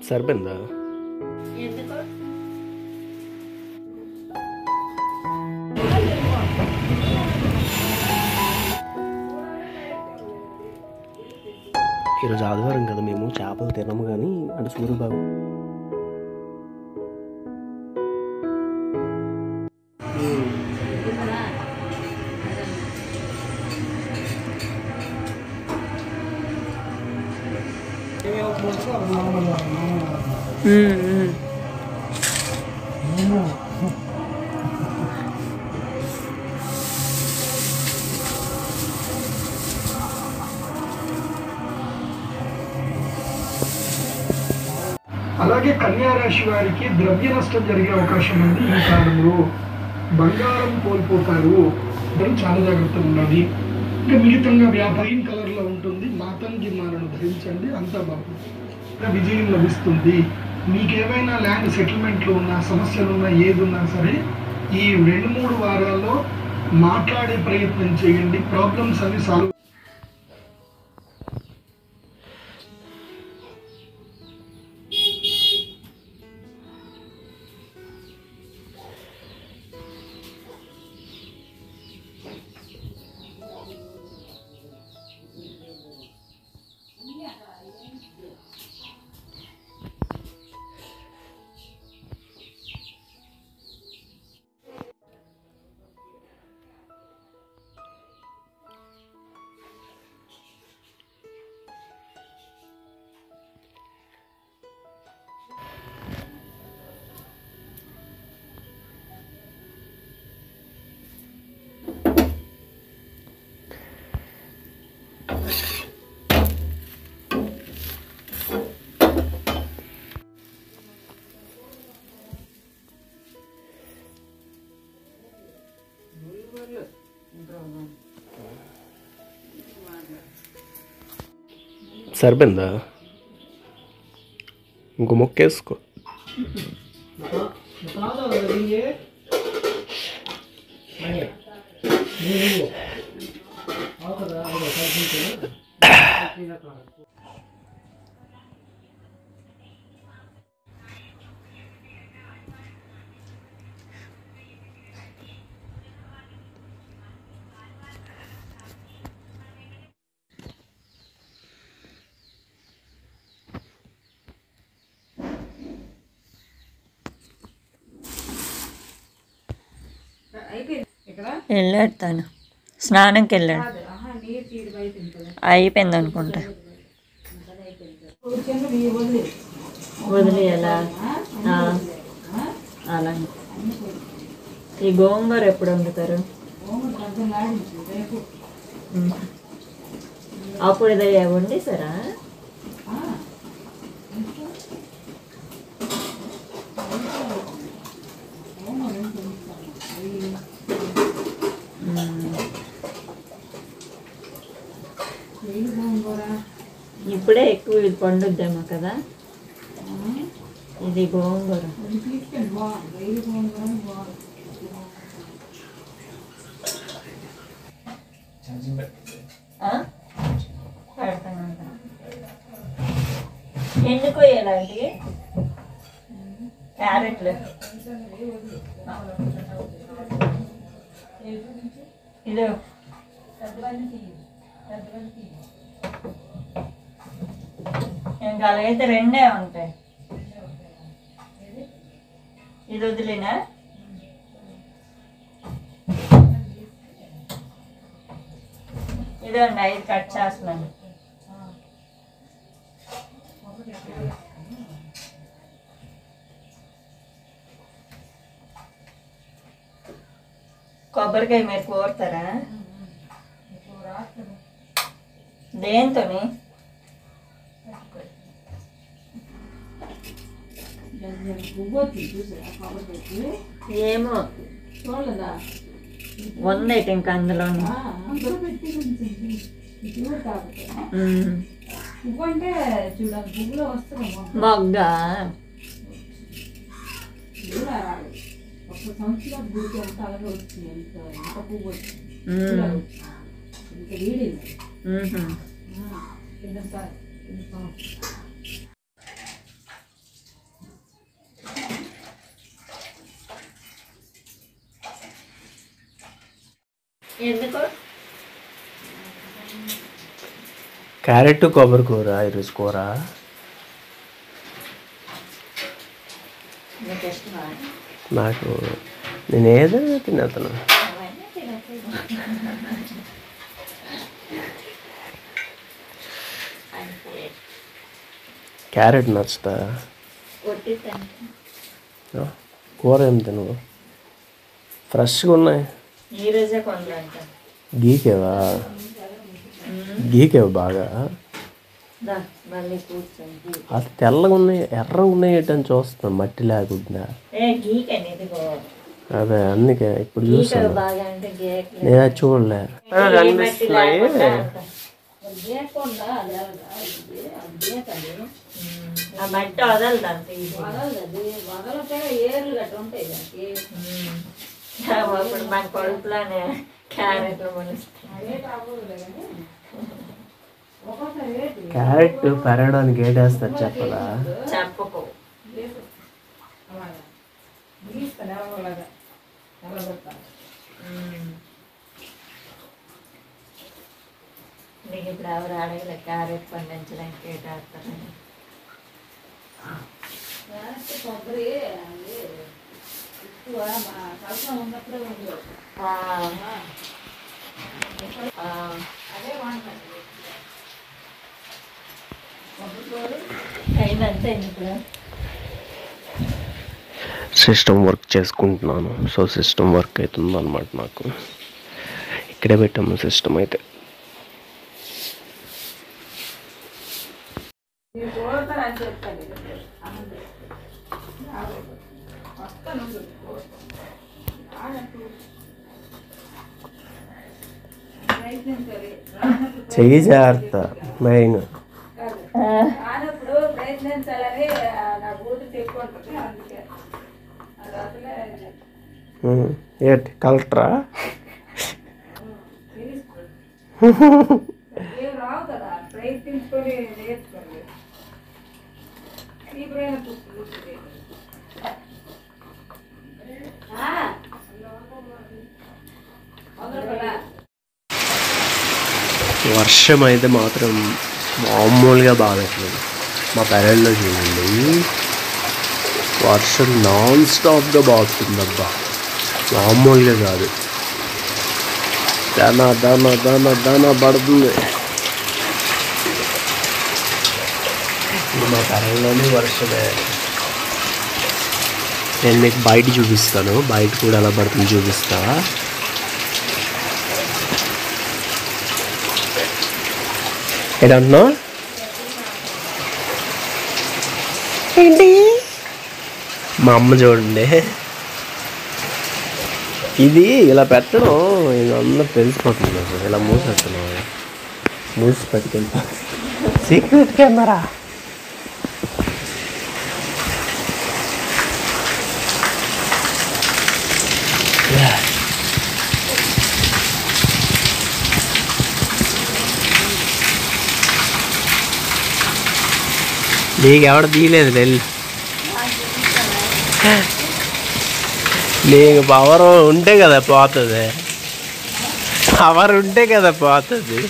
సరిపోయిందా? ఈరోజు ఆదివారం కదా, మేము చేపలు తినము కానీ అంటే సూర్యబాబు అలాగే కన్యా రాశి వారికి ద్రవ్య నష్టం జరిగే అవకాశం ఉంది. ఈ కాలంలో బంగారం కోల్పోతారు, చాలా జాగ్రత్తగా ఉండాలి. ఇంకా మిగతాగా గ్రీన్ కలర్ లో ఉంటుంది, మాతంగి మాలను ధరించండి, అంతా బాగుంటుంది, విజయం లభిస్తుంది. మీకేమైనా ల్యాండ్ సెటిల్మెంట్లు ఉన్నా, సమస్యలు ఉన్నా, ఏది ఉన్నా సరే ఈ 2-3 వారాల్లో మాట్లాడే ప్రయత్నం చేయండి, ప్రాబ్లమ్స్ అన్ని సాల్వ్. సరిపోయిందా? ఇంకో మొక్క వేసుకో. వెళ్ళాడు తను, స్నానంకి వెళ్ళాడు, అయిపోయింది అనుకుంటా. వదిలేయాలా? అలా. ఈ గోంగూర ఎప్పుడు వండుతారు? అప్పుడు ఇది వండేసారా? ఇప్పుడే ఎక్కువ ఇది పండుద్దేమో కదా. ఇది గోంగూర. ఎందుకు ఇలాంటి క్యారెట్లు ఇది ఇంకా అలాగైతే 2 ఉంటాయి. ఇది వదిలేనా? ఇదండి 5 కట్ చేస్తున్నాను. కొబ్బరికాయ మీరు కోరుతారా? దేంతోని? ఏమో ఉందైతే ఇంకా అందులో మొగ్గ ఎందుకు క్యారెట్ కొబ్బరి కూర ఈరోజు కూర. నీకు ఇష్టమా? నాకు నేను ఏదైనా తినేస్తాను. అవన్నీ తినట్లేదు. అంతే క్యారెట్ నచ్చుతా. కొట్టి తింటాను. కూర ఏం తినవు? ఫ్రెష్గా ఉన్నాయి. ఈరోజే కొనరంట. గీకేవా? గీకేవా బాగా? మళ్ళీ కూర్చొని అది తెల్లగా ఉన్నాయి, ఎర్రగా ఉన్నాయి ఏంటని చూస్తున్నాను, మట్టి లేకుండా. గీకండి ఇదిగో. అదే అందుకే ఇప్పుడు చూస్తాను. బాగా అంటే గీక నేను అది చూడలే. కనిపిస్తున్నాయి. ఆ మట్టి వదలదు అంత ఇప్పుడు మన కడుపులోనే క్యారెట్లు మలుస్తాయి. క్యారెట్ పెరగడానికి ఏటేస్తారు చెప్పదా? చెప్పకు. నీకు ఇప్పుడు ఎవరు అడగలే క్యారెట్ పండించడానికి ఏటేస్తారని. అయిందంతే ఇప్పుడు. సిస్టమ్ వర్క్ చేసుకుంటున్నాను. సో సిస్టమ్ వర్క్ అవుతుంది అనమాట. నాకు ఇక్కడే పెట్టాము సిస్టమ్ అయితే. చెయ్యి జాగ్రత్త మెయిన్. ఏంటి కలెక్టరా? వర్షం అయితే మాత్రం మామూలుగా బాగట్లేదు. మా పెరట్లో చూడండి, వర్షం నాన్ స్టాప్గా బాగుతుందబ్బా, మామూలుగా కాదు. దానా దానా దానా దానా పడుతుంది. మా పెరట్లోనే వర్షమే. నేను మీకు బయట చూపిస్తాను, బయట కూడా ఎలా పడుతుంది చూపిస్తా. ఏదన్నా ఏంటి మా అమ్మ చూడండి, ఇది ఇలా పెట్టడం ఇది అందరూ తెలిసిపోతుంది. అసలు ఇలా మూసేస్తున్నాం, మూసి పెట్టుకెళ్తా. Secret camera. నీకు ఎవడ తీయలేదు వెళ్ళి. నీకు పవర్ ఉంటే కదా పోతుంది, పవర్ ఉంటే కదా పోతుంది.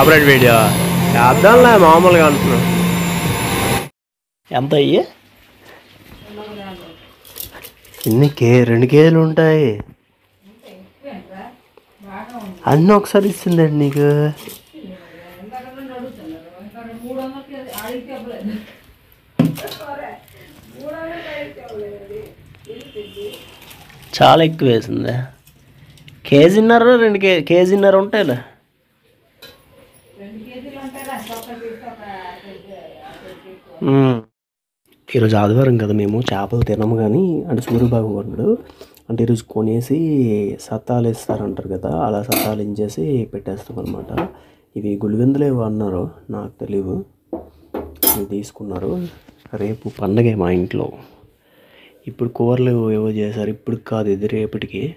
సపరేట్ వీడియో అర్థంలే, మామూలుగా అంటున్నాను. ఎంత అయ్యి? ఇన్ని 2 కేజీలు ఉంటాయి. అన్నీ ఒకసారి ఇస్తుందండి నీకు. చాలా ఎక్కువ వేసింది. కేజీన్నర 2 కేజీన్నర ఉంటాయిలే. ఈరోజు ఆదివారం కదా, మేము చేపలు తినము. కానీ అంటే సూర్యబాబు కొన్నాడు అంటే ఈరోజు కొనేసి సత్తాలు వేస్తారంటారు కదా, అలా సత్తాలు ఇంచేసి పెట్టేస్తాం అనమాట. ఇవి గులివెందులేవో అన్నారు, నాకు తెలియదు. ఇవి తీసుకున్నారు. రేపు పండగే మా ఇంట్లో. ఇప్పుడు కూరలు ఏవో చేశారు, ఇప్పుడు కాదు ఇది రేపటికి.